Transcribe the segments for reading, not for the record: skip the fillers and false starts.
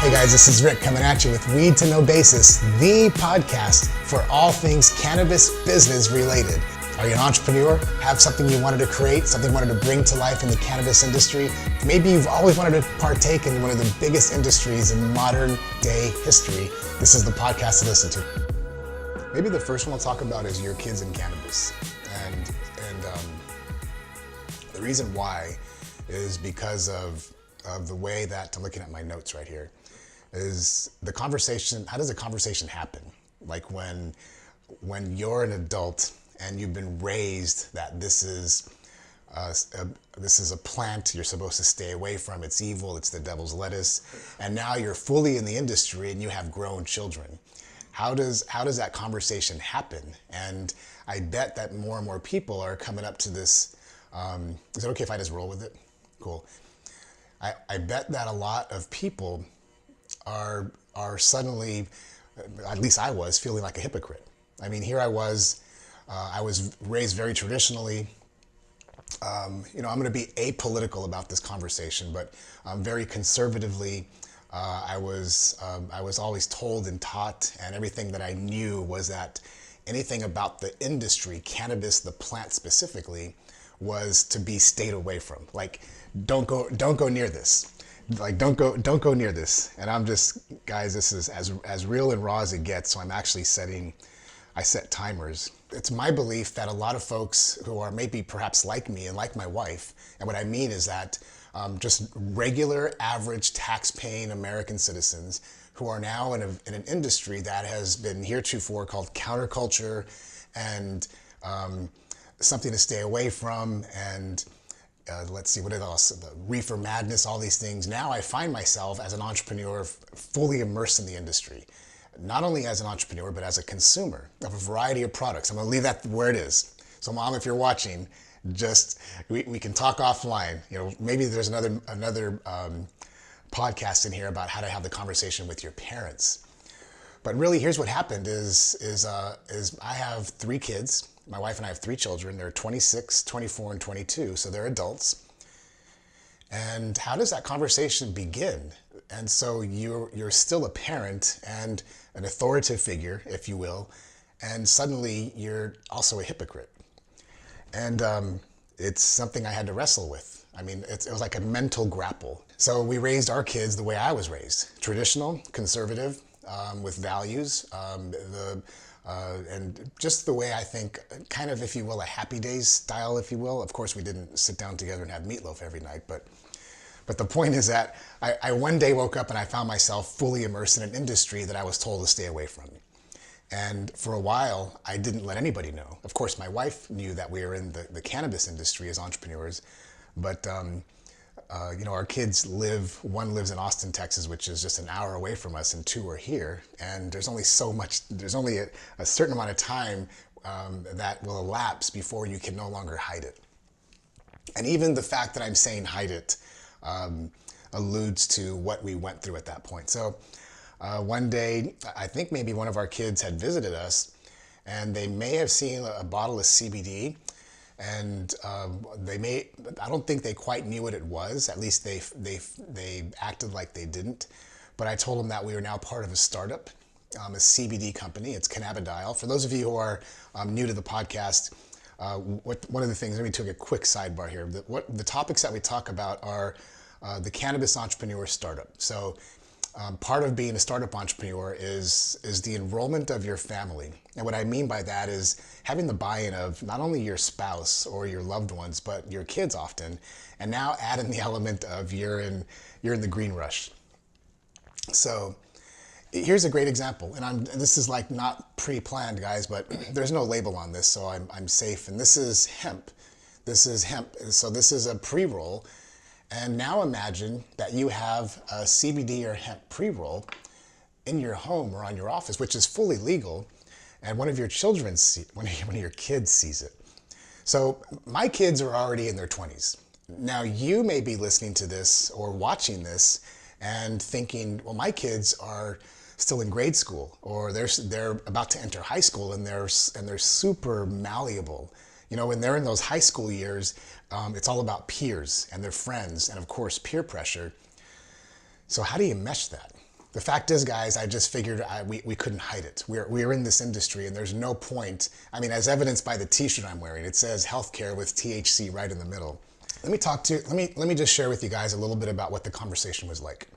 Hey guys, this is Rick coming at you with Weed to No Basis, the podcast for all things cannabis business related. Are you an entrepreneur? Have something you wanted to create, something you wanted to bring to life in the cannabis industry? Maybe you've always wanted to partake in one of the biggest industries in modern day history. This is the podcast to listen to. Maybe the first one I'll talk about is your kids in cannabis. And the reason why is because of the way that, I'm looking at my notes right here, is the conversation. How does a conversation happen? Like when you're an adult and you've been raised that this is a plant you're supposed to stay away from, it's evil, it's the devil's lettuce, and now you're fully in the industry and you have grown children. How does that conversation happen? And I bet that more and more people are coming up to this. Is it okay if I just roll with it? Cool. I bet that a lot of people are suddenly, at least I was, feeling like a hypocrite. I mean, here I was raised very traditionally. I'm going to be apolitical about this conversation, but very conservatively. I was always told and taught, and everything that I knew was that anything about the industry, cannabis, the plant specifically, was to be stayed away from. Like, don't go near this. Like, don't go near this. And I'm just, guys, this is as real and raw as it gets. So I'm actually I set timers. It's my belief that a lot of folks who are maybe perhaps like me and like my wife, and what I mean is that just regular, average, tax-paying American citizens who are now in an industry that has been heretofore called counterculture and something to stay away from, and let's see, what else? The reefer madness, all these things. Now I find myself as an entrepreneur fully immersed in the industry. Not only as an entrepreneur, but as a consumer of a variety of products. I'm gonna leave that where it is. So Mom, if you're watching, we can talk offline. Maybe there's another podcast in here about how to have the conversation with your parents. But really, here's what happened is I have 3 kids. My wife and I have 3 children. They're 26, 24, and 22, so they're adults. And how does that conversation begin? And so you're still a parent and an authoritative figure, if you will, and suddenly you're also a hypocrite. And it's something I had to wrestle with. I mean, it was like a mental grapple. So we raised our kids the way I was raised, traditional, conservative, with values, and just the way I think, kind of, if you will, a Happy Days style, if you will. Of course, we didn't sit down together and have meatloaf every night, but the point is that I one day woke up and I found myself fully immersed in an industry that I was told to stay away from. And for a while, I didn't let anybody know. Of course, my wife knew that we were in the cannabis industry as entrepreneurs, but our kids one lives in Austin, Texas, which is just an hour away from us, and 2 are here. And there's only a certain amount of time that will elapse before you can no longer hide it. And even the fact that I'm saying hide it alludes to what we went through at that point. So one day, I think maybe one of our kids had visited us, and they may have seen a bottle of CBD. And I don't think they quite knew what it was. At least they acted like they didn't. But I told them that we are now part of a startup, a CBD company. It's Cannabidiol. For those of you who are new to the podcast, one of the things, let me take a quick sidebar here. The topics that we talk about are the Cannabis Entrepreneur Startup. So part of being a startup entrepreneur is the enrollment of your family. And what I mean by that is having the buy-in of not only your spouse or your loved ones, but your kids often, and now add in the element of you're in the green rush. So here's a great example, and this is like not pre-planned, guys, but there's no label on this, so I'm safe. And this is hemp. So this is a pre-roll. And now imagine that you have a CBD or hemp pre-roll in your home or on your office, which is fully legal, and one of your kids sees it. So my kids are already in their 20s. Now you may be listening to this or watching this and thinking, well, my kids are still in grade school, or they're about to enter high school, and they're super malleable. When they're in those high school years, it's all about peers and their friends, and of course peer pressure. So how do you mesh that? The fact is, guys, I just figured we couldn't hide it. We're in this industry, and there's no point. I mean, as evidenced by the T-shirt I'm wearing, it says healthcare with THC right in the middle. Let me just share with you guys a little bit about what the conversation was like,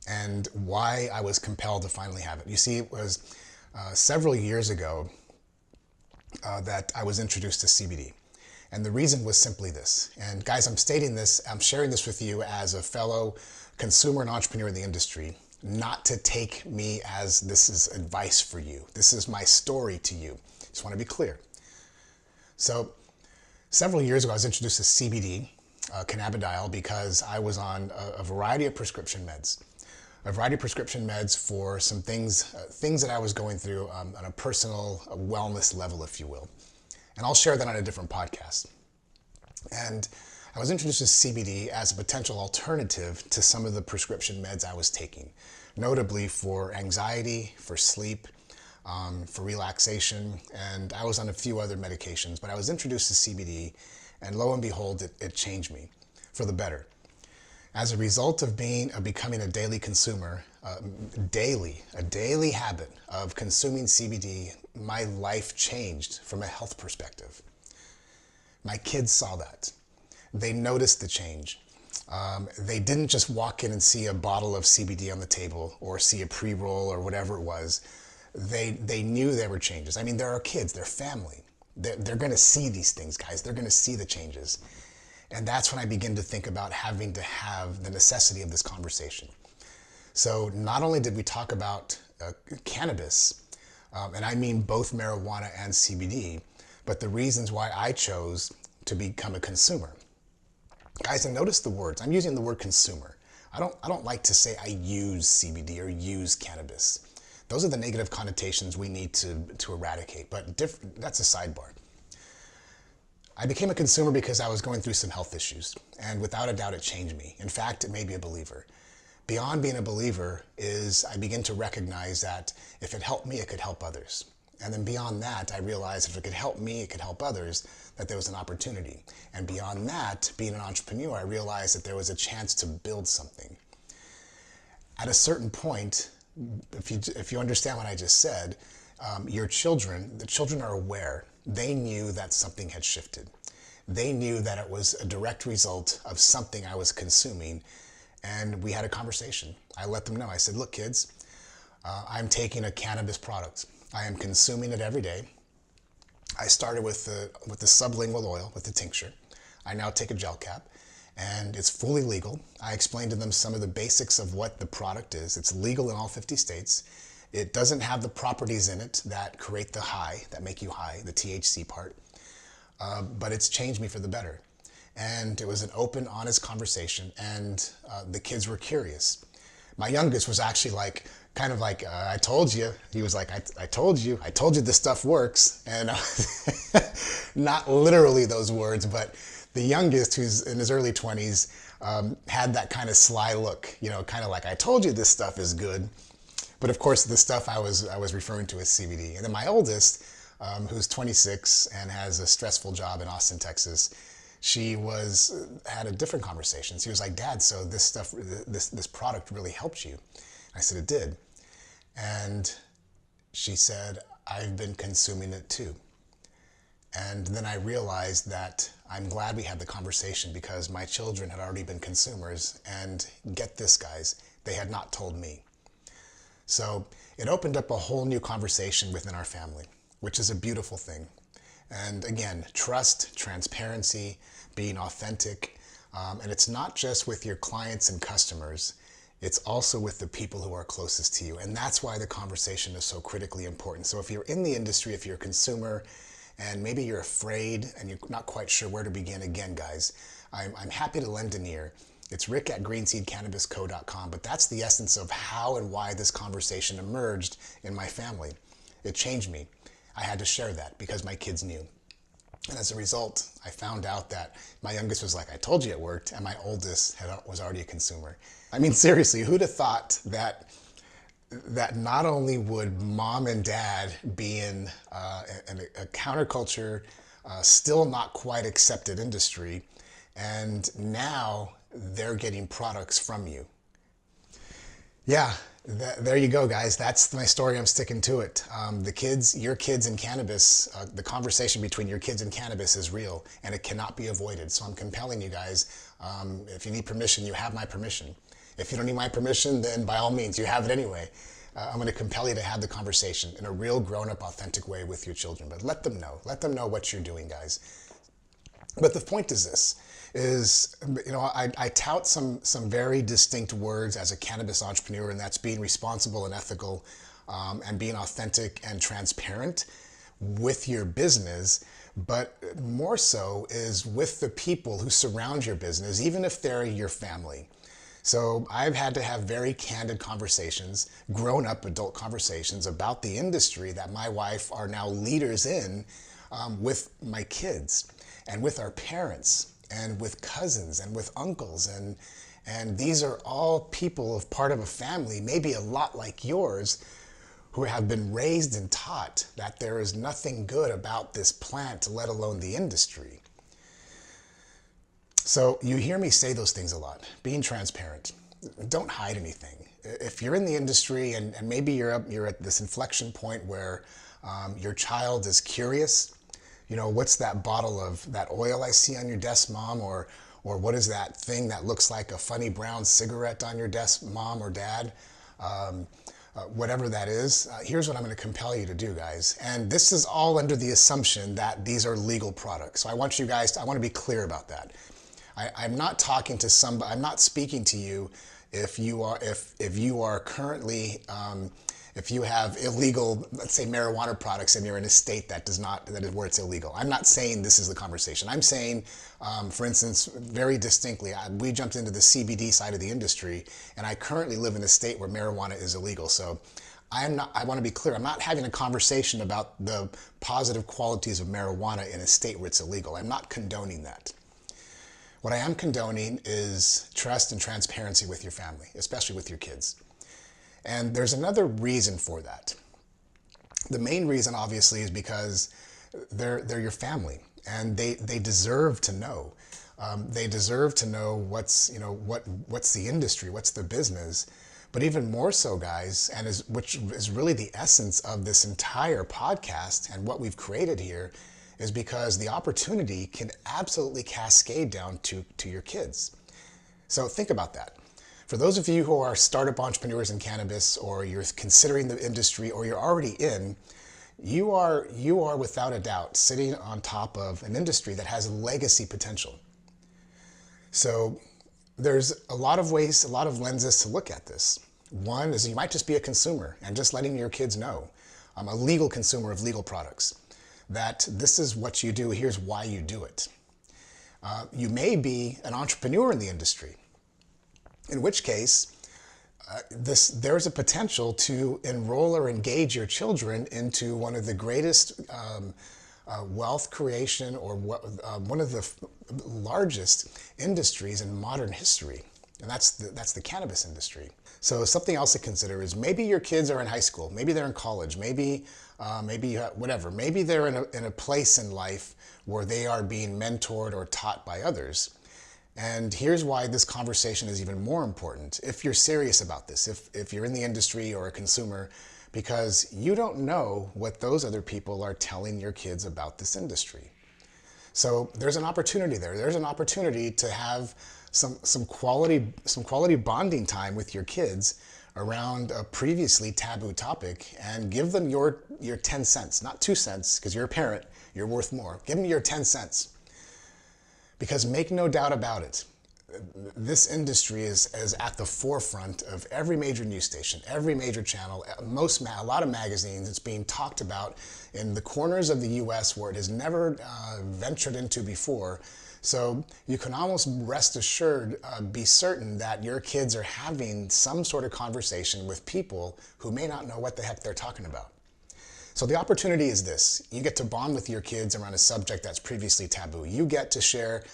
and why I was compelled to finally have it. You see, it was several years ago that I was introduced to CBD. And the reason was simply this. And guys, I'm sharing this with you as a fellow consumer and entrepreneur in the industry, not to take me as this is advice for you. This is my story to you. Just want to be clear. So several years ago, I was introduced to CBD, cannabidiol, because I was on a variety of prescription meds. A variety of prescription meds for some things that I was going through on a personal wellness level, if you will. And I'll share that on a different podcast. And I was introduced to CBD as a potential alternative to some of the prescription meds I was taking, notably for anxiety, for sleep, for relaxation, and I was on a few other medications, but I was introduced to CBD, and lo and behold, it changed me for the better. As a result of becoming a daily consumer, a daily habit of consuming CBD, my life changed from a health perspective. My kids saw that. They noticed the change. They didn't just walk in and see a bottle of CBD on the table or see a pre-roll or whatever it was. They knew there were changes. I mean, they're our kids, they're family. They're going to see these things, guys. They're going to see the changes. And that's when I begin to think about having to have the necessity of this conversation. So not only did we talk about cannabis, and I mean both marijuana and CBD, but the reasons why I chose to become a consumer. Guys, and notice the words. I'm using the word consumer. I don't like to say I use CBD or use cannabis. Those are the negative connotations we need to eradicate, but that's a sidebar. I became a consumer because I was going through some health issues, and without a doubt it changed me. In fact, it made me a believer. Beyond being a believer is I begin to recognize that if it helped me, it could help others. And then beyond that, I realized if it could help me, it could help others, that there was an opportunity. And beyond that, being an entrepreneur, I realized that there was a chance to build something. At a certain point, if you understand what I just said, the children are aware. They knew that something had shifted. They knew that it was a direct result of something I was consuming, and we had a conversation. I let them know. I said, look, kids, I'm taking a cannabis product. I am consuming it every day. I started with the sublingual oil, with the tincture. I now take a gel cap, and it's fully legal. I explained to them some of the basics of what the product is. It's legal in all 50 states. It doesn't have the properties in it that create the high, that make you high, the THC part, but it's changed me for the better. And it was an open, honest conversation, and the kids were curious. My youngest was actually I told you. He was like, I told you this stuff works. And not literally those words, but the youngest, who's in his early 20s, had that kind of sly look, kind of like, I told you this stuff is good. But of course, the stuff I was referring to as CBD. And then my oldest, who's 26 and has a stressful job in Austin, Texas, she had a different conversation. She was like, Dad, so this stuff, this product really helped you? I said, it did. And she said, I've been consuming it too. And then I realized that I'm glad we had the conversation because my children had already been consumers. And get this, guys, they had not told me. So it opened up a whole new conversation within our family, which is a beautiful thing. And again, trust, transparency, being authentic. And it's not just with your clients and customers, it's also with the people who are closest to you. And that's why the conversation is so critically important. So if you're in the industry, if you're a consumer, and maybe you're afraid and you're not quite sure where to begin, again, guys, I'm happy to lend an ear. It's rick@greenseedcannabisco.com, but that's the essence of how and why this conversation emerged in my family. It changed me. I had to share that because my kids knew. And as a result, I found out that my youngest was like, I told you it worked, and my oldest was already a consumer. I mean, seriously, who'd have thought that not only would mom and dad be in a counterculture, still not quite accepted industry, and now they're getting products from you. Yeah, There you go, guys. That's my story. I'm sticking to it. Your kids in cannabis, the conversation between your kids and cannabis is real, and it cannot be avoided. So I'm compelling you guys. If you need permission, you have my permission. If you don't need my permission, then by all means, you have it anyway. I'm going to compel you to have the conversation in a real, grown-up, authentic way with your children. But let them know. Let them know what you're doing, guys. But the point is this, I tout some very distinct words as a cannabis entrepreneur, and that's being responsible and ethical, and being authentic and transparent with your business, but more so is with the people who surround your business, even if they're your family. So I've had to have very candid conversations, grown-up adult conversations about the industry that my wife are now leaders in, with my kids and with our parents and with cousins and with uncles. And these are all people of part of a family, maybe a lot like yours, who have been raised and taught that there is nothing good about this plant, let alone the industry. So you hear me say those things a lot, being transparent. Don't hide anything. If you're in the industry and maybe you're at this inflection point where your child is curious, what's that bottle of that oil I see on your desk, Mom? Or what is that thing that looks like a funny brown cigarette on your desk, Mom or Dad? Whatever that is, here's what I'm going to compel you to do, guys. And this is all under the assumption that these are legal products. So I want to be clear about that. I'm not talking to somebody, I'm not speaking to you if you are currently, if you have illegal, let's say marijuana products, and you're in a state that is where it's illegal. I'm not saying this is the conversation. I'm saying, for instance, very distinctly, we jumped into the CBD side of the industry, and I currently live in a state where marijuana is illegal. So I want to be clear, I'm not having a conversation about the positive qualities of marijuana in a state where it's illegal. I'm not condoning that. What I am condoning is trust and transparency with your family, especially with your kids. And there's another reason for that. The main reason, obviously, is because they're your family, and they deserve to know. They deserve to know what's the industry, what's the business. But even more so, guys, which is really the essence of this entire podcast and what we've created here, is because the opportunity can absolutely cascade down to your kids. So think about that. For those of you who are startup entrepreneurs in cannabis, or you're considering the industry, or you're already in, you are without a doubt sitting on top of an industry that has legacy potential. So there's a lot of ways, a lot of lenses to look at this. One is you might just be a consumer and just letting your kids know, I'm a legal consumer of legal products, that this is what you do, here's why you do it. You may be an entrepreneur in the industry, in which case there's a potential to enroll or engage your children into one of the greatest wealth creation, or one of the largest industries in modern history, and that's the cannabis industry. So something else to consider is maybe your kids are in high school, maybe they're in college, maybe whatever. Maybe they're in a place in life where they are being mentored or taught by others. And here's why this conversation is even more important if you're serious about this, if you're in the industry or a consumer, because you don't know what those other people are telling your kids about this industry. So there's an opportunity there. There's an opportunity to have some quality bonding time with your kids around a previously taboo topic, and give them your 10 cents, not 2 cents, because you're a parent, you're worth more. Give them your 10 cents. Because make no doubt about it, this industry is at the forefront of every major news station, every major channel, a lot of magazines. It's being talked about in the corners of the US where it has never ventured into before. So you can almost rest assured, be certain that your kids are having some sort of conversation with people who may not know what the heck they're talking about. So the opportunity is this. You get to bond with your kids around a subject that's previously taboo. You get to share,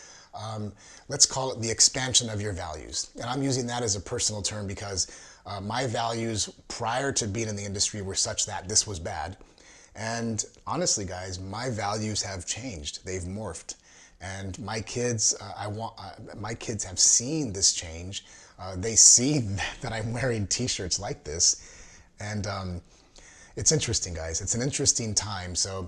let's call it the expansion of your values. And I'm using that as a personal term because my values prior to being in the industry were such that this was bad. And honestly, guys, my values have changed. They've morphed. And my kids, my kids have seen this change. They see that I'm wearing t-shirts like this. And it's interesting, guys. It's an interesting time. So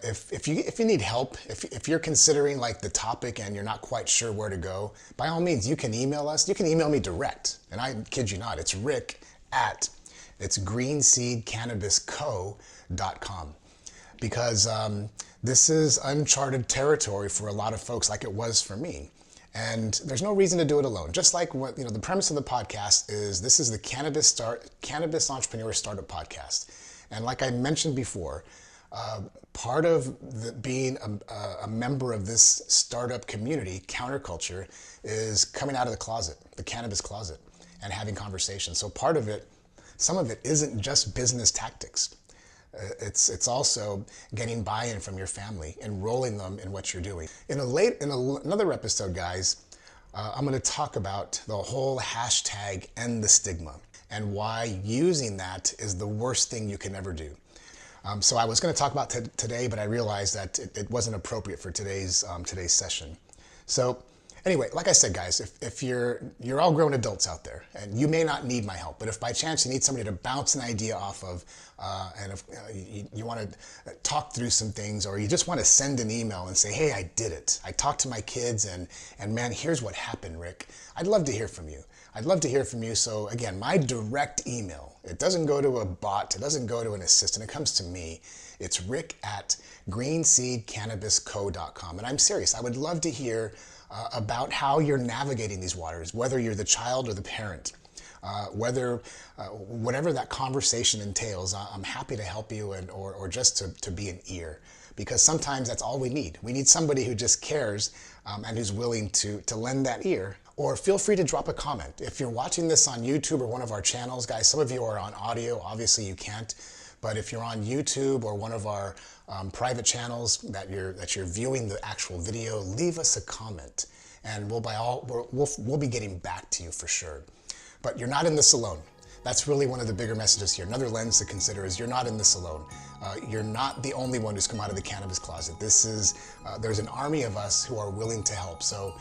if you need help, if you're considering like the topic and you're not quite sure where to go, by all means, you can email us. You can email me direct. And I kid you not, it's it's greenseedcannabisco.com. Because this is uncharted territory for a lot of folks, like it was for me. And there's no reason to do it alone. Just like what, the premise of the podcast is, this is the Cannabis Entrepreneur Startup Podcast. And like I mentioned before, part of being a member of this startup community, counterculture, is coming out of the closet, the cannabis closet, and having conversations. So part of it, some of it isn't just business tactics. It's also getting buy-in from your family, enrolling them in what you're doing. In another episode, guys, I'm going to talk about the whole hashtag end the stigma and why using that is the worst thing you can ever do. So I was going to talk about today, but I realized that it wasn't appropriate for today's session. So anyway, like I said, guys, if you're all grown adults out there, and you may not need my help, but if by chance you need somebody to bounce an idea off of, and if you want to talk through some things, or you just want to send an email and say, hey, I did it. I talked to my kids, and man, here's what happened, Rick. I'd love to hear from you. So again, my direct email, it doesn't go to a bot, it doesn't go to an assistant, it comes to me. It's rick@greenseedcannabisco.com. And I'm serious, I would love to hear about how you're navigating these waters, whether you're the child or the parent, whatever that conversation entails. I'm happy to help you or just to be an ear, because sometimes that's all we need. We need somebody who just cares and who's willing to lend that ear. Or feel free to drop a comment. If you're watching this on YouTube or one of our channels, guys, some of you are on audio, obviously you can't, but if you're on YouTube or one of our private channels that you're viewing the actual video, leave us a comment, and we'll be getting back to you for sure. But you're not in this alone. That's really one of the bigger messages here. Another lens to consider is you're not in this alone. You're not the only one who's come out of the cannabis closet. There's an army of us who are willing to help. So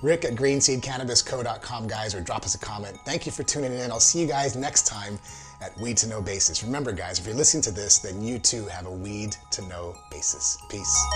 rick@greenseedcannabisco.com, guys, or drop us a comment. Thank you for tuning in. I'll see you guys next time at Weed to Know Basis. Remember, guys, if you're listening to this, then you too have a weed to know basis. Peace.